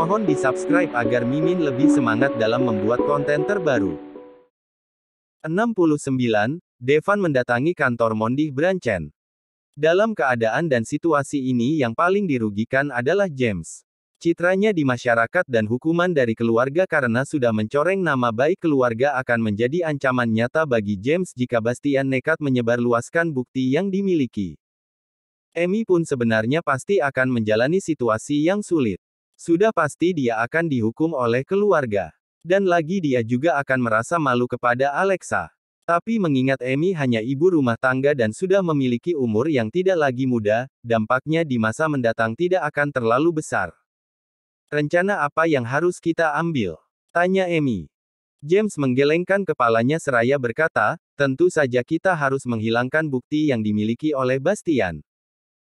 Mohon di-subscribe agar Mimin lebih semangat dalam membuat konten terbaru. 69. Devan mendatangi kantor Mondih Branchen. Dalam keadaan dan situasi ini yang paling dirugikan adalah James. Citranya di masyarakat dan hukuman dari keluarga karena sudah mencoreng nama baik keluarga akan menjadi ancaman nyata bagi James jika Bastian nekat menyebarluaskan bukti yang dimiliki. Amy pun sebenarnya pasti akan menjalani situasi yang sulit. Sudah pasti dia akan dihukum oleh keluarga. Dan lagi dia juga akan merasa malu kepada Alexa. Tapi mengingat Amy hanya ibu rumah tangga dan sudah memiliki umur yang tidak lagi muda, dampaknya di masa mendatang tidak akan terlalu besar. Rencana apa yang harus kita ambil? Tanya Amy. James menggelengkan kepalanya seraya berkata, tentu saja kita harus menghilangkan bukti yang dimiliki oleh Bastian.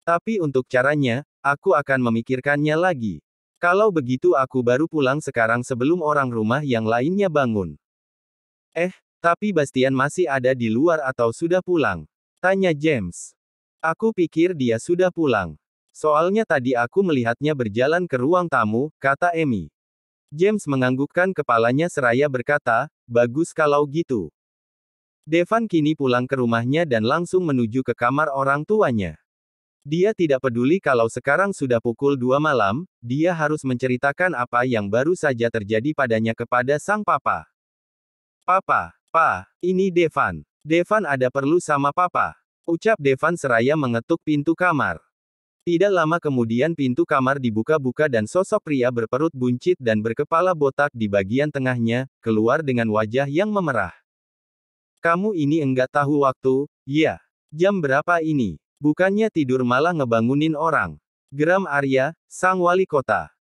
Tapi untuk caranya, aku akan memikirkannya lagi. Kalau begitu aku baru pulang sekarang sebelum orang rumah yang lainnya bangun. Tapi Bastian masih ada di luar atau sudah pulang? Tanya James. Aku pikir dia sudah pulang. Soalnya tadi aku melihatnya berjalan ke ruang tamu, kata Amy. James menganggukkan kepalanya seraya berkata, bagus kalau gitu. Devan kini pulang ke rumahnya dan langsung menuju ke kamar orang tuanya. Dia tidak peduli kalau sekarang sudah pukul 2 malam, dia harus menceritakan apa yang baru saja terjadi padanya kepada sang papa. Papa, ini Devan. Devan ada perlu sama papa. Ucap Devan seraya mengetuk pintu kamar. Tidak lama kemudian pintu kamar dibuka-buka dan sosok pria berperut buncit dan berkepala botak di bagian tengahnya, keluar dengan wajah yang memerah. Kamu ini enggak tahu waktu, ya? Jam berapa ini? Bukannya tidur malah ngebangunin orang. Geram Arya, sang wali kota.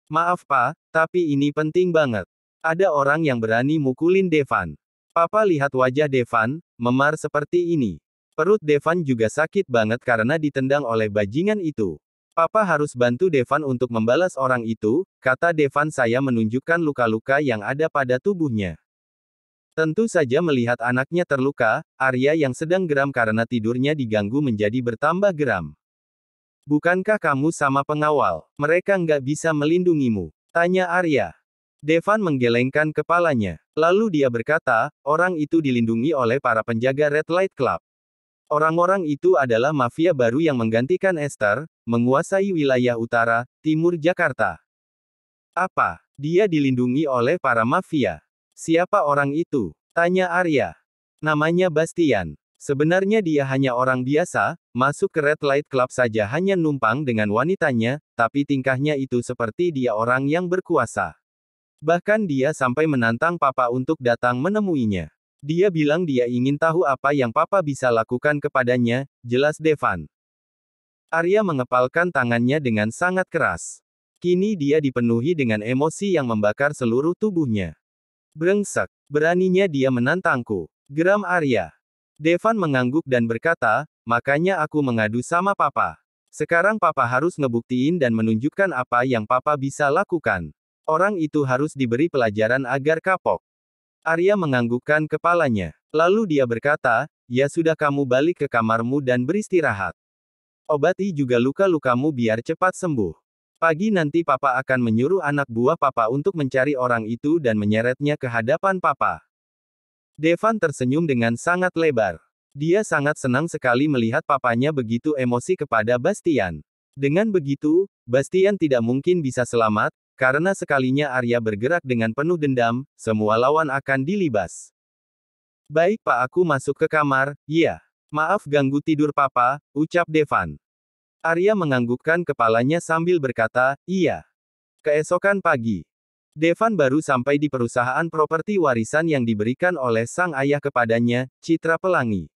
Maaf Pak, tapi ini penting banget. Ada orang yang berani mukulin Devan. Papa lihat wajah Devan, memar seperti ini. Perut Devan juga sakit banget karena ditendang oleh bajingan itu. Papa harus bantu Devan untuk membalas orang itu, kata Devan saya menunjukkan luka-luka yang ada pada tubuhnya. Tentu saja melihat anaknya terluka, Arya yang sedang geram karena tidurnya diganggu menjadi bertambah geram. Bukankah kamu sama pengawal? Mereka nggak bisa melindungimu? Tanya Arya. Devan menggelengkan kepalanya. Lalu dia berkata, orang itu dilindungi oleh para penjaga Red Light Club. Orang-orang itu adalah mafia baru yang menggantikan Esther, menguasai wilayah utara, timur Jakarta. Apa? Dia dilindungi oleh para mafia? Siapa orang itu? Tanya Arya. Namanya Bastian. Sebenarnya dia hanya orang biasa, masuk ke Red Light Club saja hanya numpang dengan wanitanya, tapi tingkahnya itu seperti dia orang yang berkuasa. Bahkan dia sampai menantang papa untuk datang menemuinya. Dia bilang dia ingin tahu apa yang papa bisa lakukan kepadanya, jelas Devan. Arya mengepalkan tangannya dengan sangat keras. Kini dia dipenuhi dengan emosi yang membakar seluruh tubuhnya. Brengsek, beraninya dia menantangku. Geram Arya. Devan mengangguk dan berkata, makanya aku mengadu sama papa. Sekarang papa harus ngebuktiin dan menunjukkan apa yang papa bisa lakukan. Orang itu harus diberi pelajaran agar kapok. Arya menganggukkan kepalanya. Lalu dia berkata, ya sudah kamu balik ke kamarmu dan beristirahat. Obati juga luka-lukamu biar cepat sembuh. Pagi nanti papa akan menyuruh anak buah papa untuk mencari orang itu dan menyeretnya ke hadapan papa. Devan tersenyum dengan sangat lebar. Dia sangat senang sekali melihat papanya begitu emosi kepada Bastian. Dengan begitu, Bastian tidak mungkin bisa selamat, karena sekalinya Arya bergerak dengan penuh dendam, semua lawan akan dilibas. Baik Pak, aku masuk ke kamar, ya. Maaf ganggu tidur papa, ucap Devan. Arya menganggukkan kepalanya sambil berkata, iya. Keesokan pagi, Devan baru sampai di perusahaan properti warisan yang diberikan oleh sang ayah kepadanya, Citra Pelangi.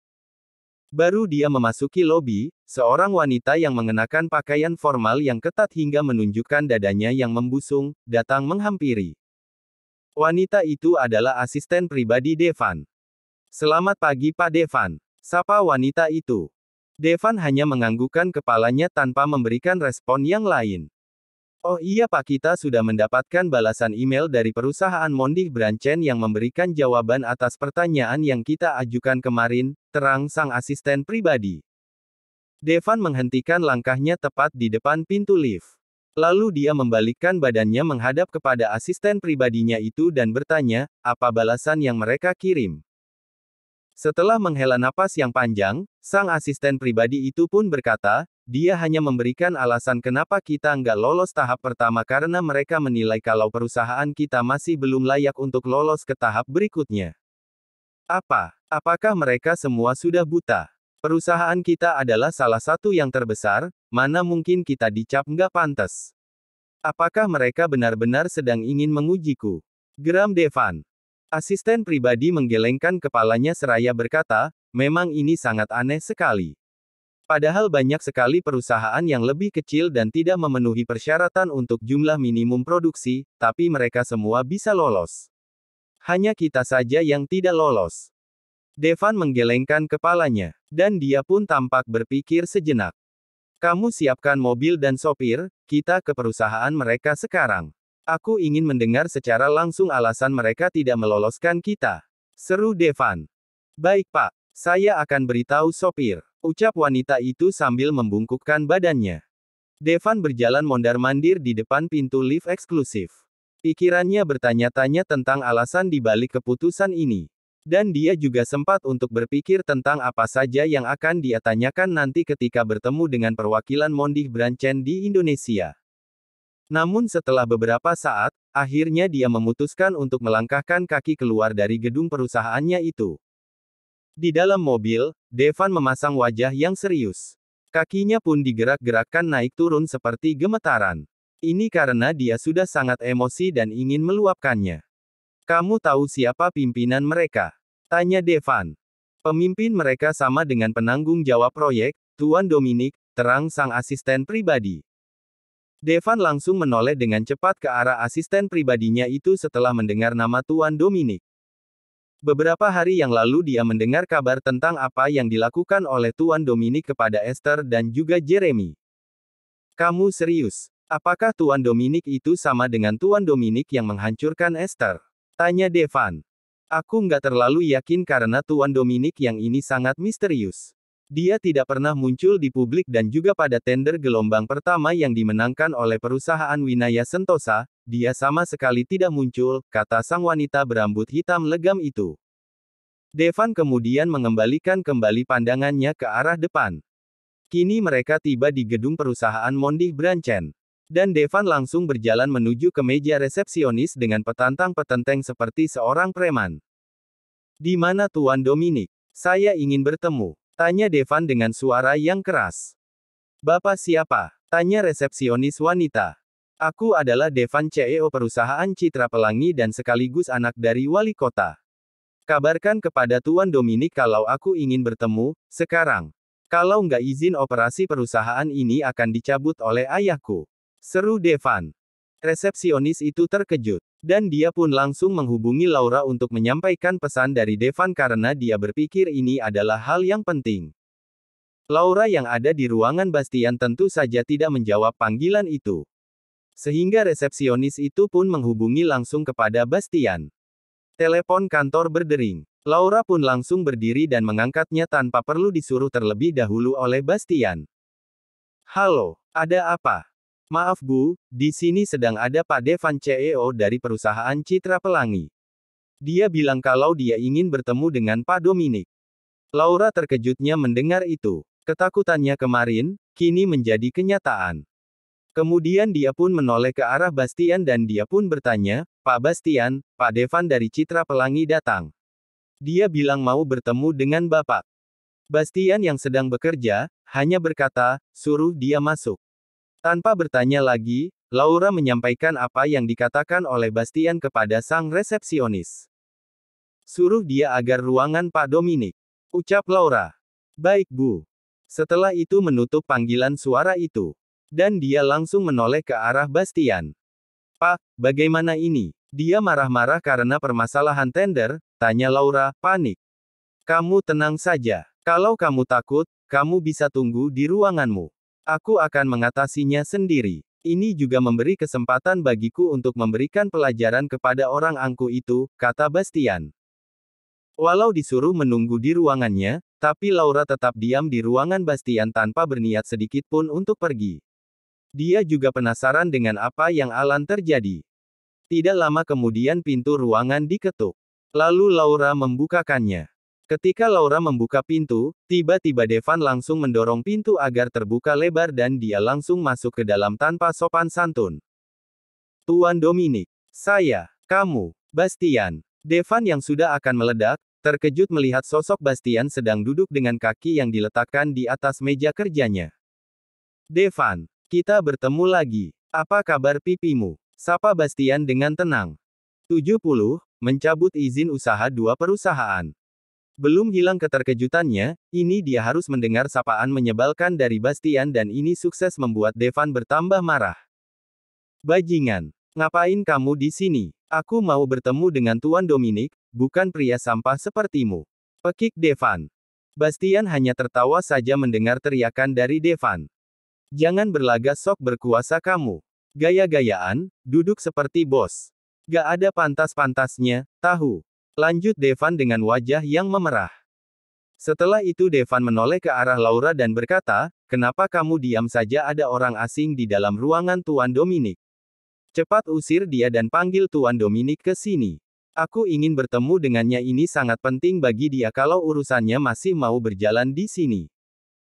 Baru dia memasuki lobi, seorang wanita yang mengenakan pakaian formal yang ketat hingga menunjukkan dadanya yang membusung, datang menghampiri. Wanita itu adalah asisten pribadi Devan. Selamat pagi Pak Devan, sapa wanita itu. Devan hanya menganggukkan kepalanya tanpa memberikan respon yang lain. Oh iya Pak, kita sudah mendapatkan balasan email dari perusahaan Mondih Branchen yang memberikan jawaban atas pertanyaan yang kita ajukan kemarin, terang sang asisten pribadi. Devan menghentikan langkahnya tepat di depan pintu lift. Lalu dia membalikkan badannya menghadap kepada asisten pribadinya itu dan bertanya, apa balasan yang mereka kirim. Setelah menghela napas yang panjang, sang asisten pribadi itu pun berkata, dia hanya memberikan alasan kenapa kita nggak lolos tahap pertama karena mereka menilai kalau perusahaan kita masih belum layak untuk lolos ke tahap berikutnya. Apa? Apakah mereka semua sudah buta? Perusahaan kita adalah salah satu yang terbesar, mana mungkin kita dicap nggak pantas? Apakah mereka benar-benar sedang ingin mengujiku? Geram Devan. Asisten pribadi menggelengkan kepalanya seraya berkata, memang ini sangat aneh sekali. Padahal banyak sekali perusahaan yang lebih kecil dan tidak memenuhi persyaratan untuk jumlah minimum produksi, tapi mereka semua bisa lolos. Hanya kita saja yang tidak lolos. Devan menggelengkan kepalanya, dan dia pun tampak berpikir sejenak. Kamu siapkan mobil dan sopir, kita ke perusahaan mereka sekarang. Aku ingin mendengar secara langsung alasan mereka tidak meloloskan kita. Seru Devan. Baik Pak, saya akan beritahu sopir, ucap wanita itu sambil membungkukkan badannya. Devan berjalan mondar-mandir di depan pintu lift eksklusif. Pikirannya bertanya-tanya tentang alasan di balik keputusan ini. Dan dia juga sempat untuk berpikir tentang apa saja yang akan dia tanyakan nanti ketika bertemu dengan perwakilan Mondih Branchen di Indonesia. Namun setelah beberapa saat, akhirnya dia memutuskan untuk melangkahkan kaki keluar dari gedung perusahaannya itu. Di dalam mobil, Devan memasang wajah yang serius. Kakinya pun digerak-gerakkan naik turun seperti gemetaran. Ini karena dia sudah sangat emosi dan ingin meluapkannya. Kamu tahu siapa pimpinan mereka? Tanya Devan. Pemimpin mereka sama dengan penanggung jawab proyek, Tuan Dominic, terang sang asisten pribadi. Devan langsung menoleh dengan cepat ke arah asisten pribadinya itu setelah mendengar nama Tuan Dominic. Beberapa hari yang lalu dia mendengar kabar tentang apa yang dilakukan oleh Tuan Dominic kepada Esther dan juga Jeremy. Kamu serius? Apakah Tuan Dominic itu sama dengan Tuan Dominic yang menghancurkan Esther? Tanya Devan. Aku nggak terlalu yakin karena Tuan Dominic yang ini sangat misterius. Dia tidak pernah muncul di publik dan juga pada tender gelombang pertama yang dimenangkan oleh perusahaan Winaya Sentosa, dia sama sekali tidak muncul, kata sang wanita berambut hitam legam itu. Devan kemudian mengembalikan kembali pandangannya ke arah depan. Kini mereka tiba di gedung perusahaan Mondih Branchen. Dan Devan langsung berjalan menuju ke meja resepsionis dengan petantang-petenteng seperti seorang preman. Di mana Tuan Dominic? Saya ingin bertemu. Tanya Devan dengan suara yang keras. Bapak siapa? Tanya resepsionis wanita. Aku adalah Devan CEO perusahaan Citra Pelangi dan sekaligus anak dari wali kota. Kabarkan kepada Tuan Dominic kalau aku ingin bertemu, sekarang. Kalau nggak izin operasi perusahaan ini akan dicabut oleh ayahku. Seru Devan. Resepsionis itu terkejut. Dan dia pun langsung menghubungi Laura untuk menyampaikan pesan dari Devan karena dia berpikir ini adalah hal yang penting. Laura yang ada di ruangan Bastian tentu saja tidak menjawab panggilan itu. Sehingga resepsionis itu pun menghubungi langsung kepada Bastian. Telepon kantor berdering. Laura pun langsung berdiri dan mengangkatnya tanpa perlu disuruh terlebih dahulu oleh Bastian. Halo, ada apa? Maaf Bu, di sini sedang ada Pak Devan CEO dari perusahaan Citra Pelangi. Dia bilang kalau dia ingin bertemu dengan Pak Dominic. Laura terkejutnya mendengar itu. Ketakutannya kemarin, kini menjadi kenyataan. Kemudian dia pun menoleh ke arah Bastian dan dia pun bertanya, Pak Bastian, Pak Devan dari Citra Pelangi datang. Dia bilang mau bertemu dengan Bapak. Bastian yang sedang bekerja, hanya berkata, suruh dia masuk. Tanpa bertanya lagi, Laura menyampaikan apa yang dikatakan oleh Bastian kepada sang resepsionis. Suruh dia agar ruangan Pak Dominic. Ucap Laura. Baik Bu. Setelah itu menutup panggilan suara itu. Dan dia langsung menoleh ke arah Bastian. Pak, bagaimana ini? Dia marah-marah karena permasalahan tender, tanya Laura, panik. Kamu tenang saja. Kalau kamu takut, kamu bisa tunggu di ruanganmu. Aku akan mengatasinya sendiri. Ini juga memberi kesempatan bagiku untuk memberikan pelajaran kepada orang angku itu, kata Bastian. Walau disuruh menunggu di ruangannya, tapi Laura tetap diam di ruangan Bastian tanpa berniat sedikit pun untuk pergi. Dia juga penasaran dengan apa yang akan terjadi. Tidak lama kemudian pintu ruangan diketuk. Lalu Laura membukakannya. Ketika Laura membuka pintu, tiba-tiba Devan langsung mendorong pintu agar terbuka lebar dan dia langsung masuk ke dalam tanpa sopan santun. Tuan Dominic, kamu, Bastian. Devan yang sudah akan meledak, terkejut melihat sosok Bastian sedang duduk dengan kaki yang diletakkan di atas meja kerjanya. Devan, kita bertemu lagi. Apa kabar pipimu? Sapa Bastian dengan tenang. 70, mencabut izin usaha dua perusahaan. Belum hilang keterkejutannya, ini dia harus mendengar sapaan menyebalkan dari Bastian dan ini sukses membuat Devan bertambah marah. Bajingan, ngapain kamu di sini? Aku mau bertemu dengan Tuan Dominic, bukan pria sampah sepertimu. Pekik Devan. Bastian hanya tertawa saja mendengar teriakan dari Devan. Jangan berlagak sok berkuasa kamu. Gaya-gayaan, duduk seperti bos. Gak ada pantas-pantasnya, tahu. Lanjut Devan dengan wajah yang memerah. Setelah itu Devan menoleh ke arah Laura dan berkata, kenapa kamu diam saja, ada orang asing di dalam ruangan Tuan Dominic. Cepat usir dia dan panggil Tuan Dominic ke sini. Aku ingin bertemu dengannya, ini sangat penting bagi dia kalau urusannya masih mau berjalan di sini.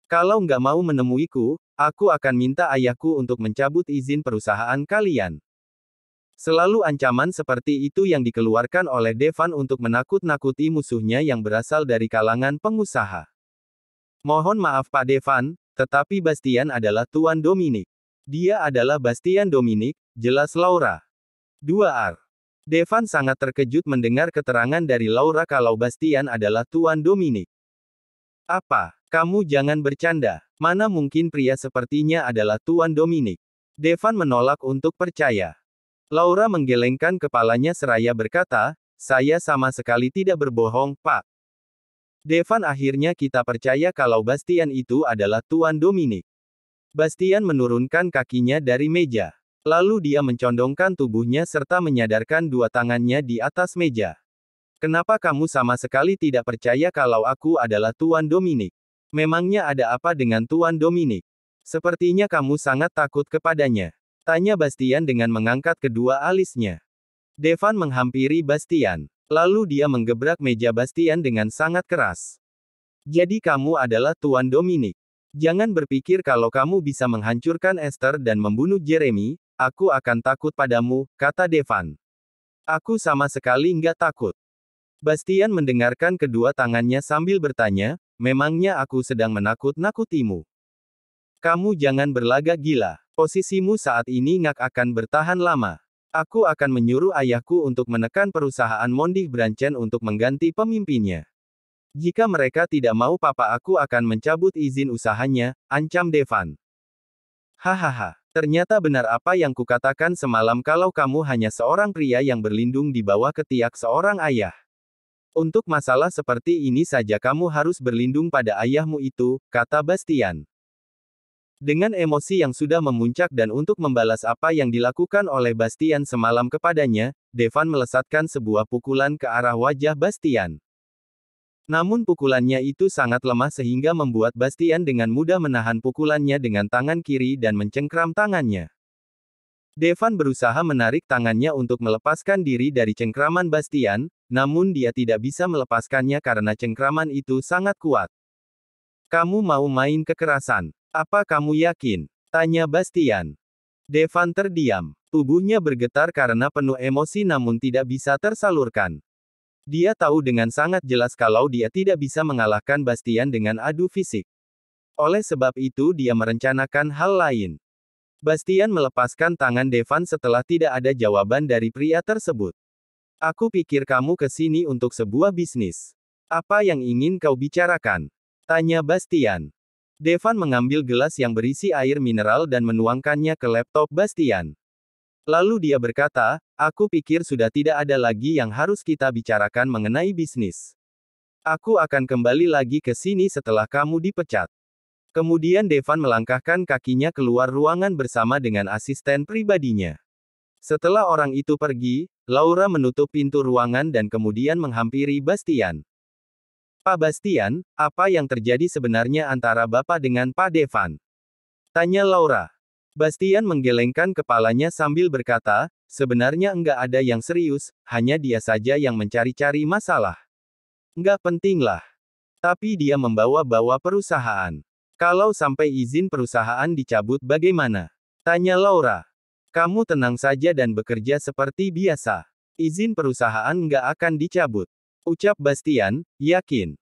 Kalau nggak mau menemuiku, aku akan minta ayahku untuk mencabut izin perusahaan kalian. Selalu ancaman seperti itu yang dikeluarkan oleh Devan untuk menakut-nakuti musuhnya yang berasal dari kalangan pengusaha. Mohon maaf Pak Devan, tetapi Bastian adalah Tuan Dominic. Dia adalah Bastian Dominic, jelas Laura. 2R. Devan sangat terkejut mendengar keterangan dari Laura kalau Bastian adalah Tuan Dominic. Apa? Kamu jangan bercanda. Mana mungkin pria sepertinya adalah Tuan Dominic. Devan menolak untuk percaya. Laura menggelengkan kepalanya seraya berkata, saya sama sekali tidak berbohong, Pak. Devan, akhirnya kita percaya kalau Bastian itu adalah Tuan Dominic. Bastian menurunkan kakinya dari meja. Lalu dia mencondongkan tubuhnya serta menyadarkan dua tangannya di atas meja. Kenapa kamu sama sekali tidak percaya kalau aku adalah Tuan Dominic? Memangnya ada apa dengan Tuan Dominic? Sepertinya kamu sangat takut kepadanya. Tanya Bastian dengan mengangkat kedua alisnya. Devan menghampiri Bastian. Lalu dia menggebrak meja Bastian dengan sangat keras. Jadi kamu adalah Tuan Dominic. Jangan berpikir kalau kamu bisa menghancurkan Esther dan membunuh Jeremy, aku akan takut padamu, kata Devan. Aku sama sekali nggak takut. Bastian mendengarkan kedua tangannya sambil bertanya, memangnya aku sedang menakut-nakutimu? Kamu jangan berlagak gila. Posisimu saat ini nggak akan bertahan lama. Aku akan menyuruh ayahku untuk menekan perusahaan Mondih Branchen untuk mengganti pemimpinnya. Jika mereka tidak mau, papa aku akan mencabut izin usahanya, ancam Devan. Hahaha, ternyata benar apa yang kukatakan semalam kalau kamu hanya seorang pria yang berlindung di bawah ketiak seorang ayah. Untuk masalah seperti ini saja kamu harus berlindung pada ayahmu itu, kata Bastian. Dengan emosi yang sudah memuncak dan untuk membalas apa yang dilakukan oleh Bastian semalam kepadanya, Devan melesatkan sebuah pukulan ke arah wajah Bastian. Namun pukulannya itu sangat lemah sehingga membuat Bastian dengan mudah menahan pukulannya dengan tangan kiri dan mencengkram tangannya. Devan berusaha menarik tangannya untuk melepaskan diri dari cengkraman Bastian, namun dia tidak bisa melepaskannya karena cengkraman itu sangat kuat. Kamu mau main kekerasan? Apa kamu yakin? Tanya Bastian. Devan terdiam. Tubuhnya bergetar karena penuh emosi namun tidak bisa tersalurkan. Dia tahu dengan sangat jelas kalau dia tidak bisa mengalahkan Bastian dengan adu fisik. Oleh sebab itu dia merencanakan hal lain. Bastian melepaskan tangan Devan setelah tidak ada jawaban dari pria tersebut. Aku pikir kamu ke sini untuk sebuah bisnis. Apa yang ingin kau bicarakan? Tanya Bastian. Devan mengambil gelas yang berisi air mineral dan menuangkannya ke laptop Bastian. Lalu dia berkata, aku pikir sudah tidak ada lagi yang harus kita bicarakan mengenai bisnis. Aku akan kembali lagi ke sini setelah kamu dipecat. Kemudian Devan melangkahkan kakinya keluar ruangan bersama dengan asisten pribadinya. Setelah orang itu pergi, Laura menutup pintu ruangan dan kemudian menghampiri Bastian. Pak Bastian, apa yang terjadi sebenarnya antara Bapak dengan Pak Devan? Tanya Laura. Bastian menggelengkan kepalanya sambil berkata, sebenarnya enggak ada yang serius, hanya dia saja yang mencari-cari masalah. Enggak penting lah. Tapi dia membawa-bawa perusahaan. Kalau sampai izin perusahaan dicabut bagaimana? Tanya Laura. Kamu tenang saja dan bekerja seperti biasa. Izin perusahaan enggak akan dicabut. Ucap Bastian, yakin.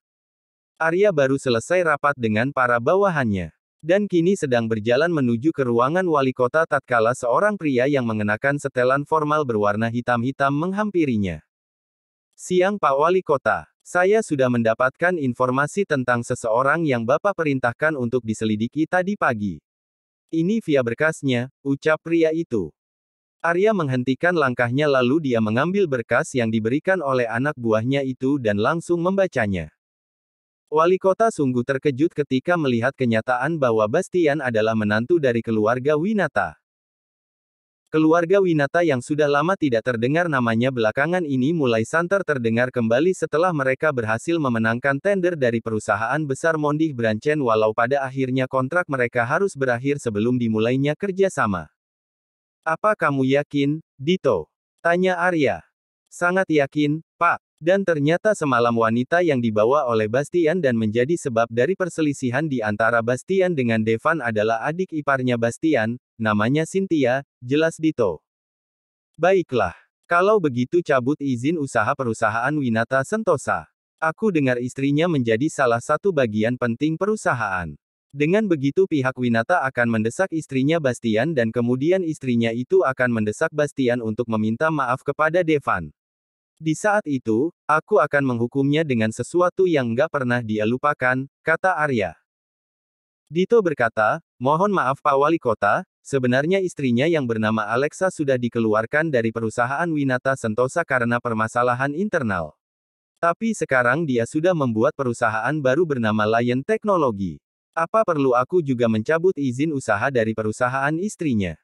Arya baru selesai rapat dengan para bawahannya. Dan kini sedang berjalan menuju ke ruangan wali kota tatkala seorang pria yang mengenakan setelan formal berwarna hitam-hitam menghampirinya. Siang Pak Wali Kota, saya sudah mendapatkan informasi tentang seseorang yang Bapak perintahkan untuk diselidiki tadi pagi. Ini via berkasnya, ucap pria itu. Arya menghentikan langkahnya lalu dia mengambil berkas yang diberikan oleh anak buahnya itu dan langsung membacanya. Wali kota sungguh terkejut ketika melihat kenyataan bahwa Bastian adalah menantu dari keluarga Winata. Keluarga Winata yang sudah lama tidak terdengar namanya belakangan ini mulai santer terdengar kembali setelah mereka berhasil memenangkan tender dari perusahaan besar Mondih Branchen walau pada akhirnya kontrak mereka harus berakhir sebelum dimulainya kerjasama. Apa kamu yakin, Dito? Tanya Arya. Sangat yakin, Pak. Dan ternyata semalam wanita yang dibawa oleh Bastian dan menjadi sebab dari perselisihan di antara Bastian dengan Devan adalah adik iparnya Bastian, namanya Cynthia, jelas Dito. Baiklah. Kalau begitu cabut izin usaha perusahaan Winata Sentosa. Aku dengar istrinya menjadi salah satu bagian penting perusahaan. Dengan begitu pihak Winata akan mendesak istrinya Bastian dan kemudian istrinya itu akan mendesak Bastian untuk meminta maaf kepada Devan. Di saat itu, aku akan menghukumnya dengan sesuatu yang nggak pernah dia lupakan, kata Arya. Dito berkata, mohon maaf Pak Wali Kota, sebenarnya istrinya yang bernama Alexa sudah dikeluarkan dari perusahaan Winata Sentosa karena permasalahan internal. Tapi sekarang dia sudah membuat perusahaan baru bernama Lion Teknologi. Apa perlu aku juga mencabut izin usaha dari perusahaan istrinya?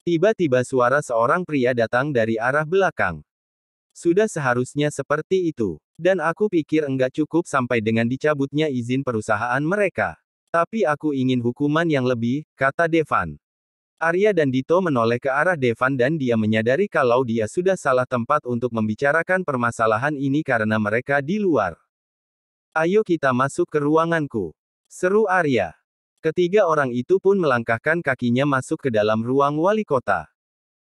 Tiba-tiba suara seorang pria datang dari arah belakang. Sudah seharusnya seperti itu. Dan aku pikir enggak cukup sampai dengan dicabutnya izin perusahaan mereka. Tapi aku ingin hukuman yang lebih, kata Devan. Arya dan Dito menoleh ke arah Devan dan dia menyadari kalau dia sudah salah tempat untuk membicarakan permasalahan ini karena mereka di luar. Ayo kita masuk ke ruanganku. Seru Arya. Ketiga orang itu pun melangkahkan kakinya masuk ke dalam ruang wali kota.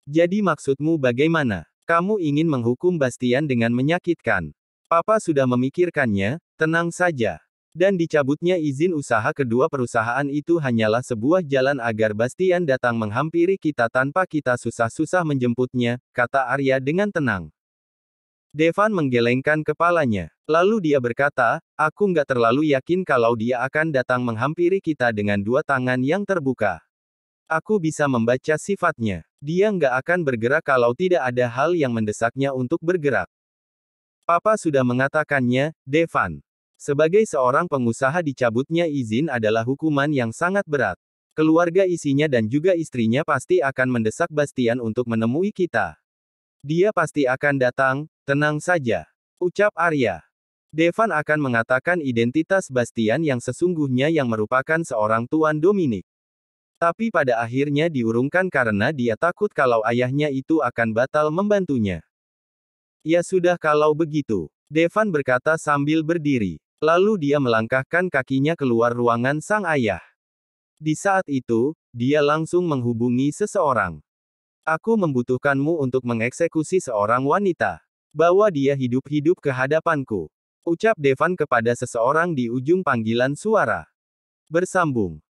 Jadi maksudmu bagaimana? Kamu ingin menghukum Bastian dengan menyakitkan. Papa sudah memikirkannya, tenang saja. Dan dicabutnya izin usaha kedua perusahaan itu hanyalah sebuah jalan agar Bastian datang menghampiri kita tanpa kita susah-susah menjemputnya, kata Arya dengan tenang. Devan menggelengkan kepalanya. Lalu dia berkata, aku nggak terlalu yakin kalau dia akan datang menghampiri kita dengan dua tangan yang terbuka. Aku bisa membaca sifatnya. Dia nggak akan bergerak kalau tidak ada hal yang mendesaknya untuk bergerak. Papa sudah mengatakannya, Devan. Sebagai seorang pengusaha dicabutnya izin adalah hukuman yang sangat berat. Keluarga isinya dan juga istrinya pasti akan mendesak Bastian untuk menemui kita. Dia pasti akan datang, tenang saja. Ucap Arya. Devan akan mengatakan identitas Bastian yang sesungguhnya yang merupakan seorang Tuan Dominik. Tapi pada akhirnya diurungkan karena dia takut kalau ayahnya itu akan batal membantunya. Ya sudah kalau begitu, Devan berkata sambil berdiri. Lalu dia melangkahkan kakinya keluar ruangan sang ayah. Di saat itu, dia langsung menghubungi seseorang. Aku membutuhkanmu untuk mengeksekusi seorang wanita. Bawa dia hidup-hidup ke hadapanku. Ucap Devan kepada seseorang di ujung panggilan suara. Bersambung.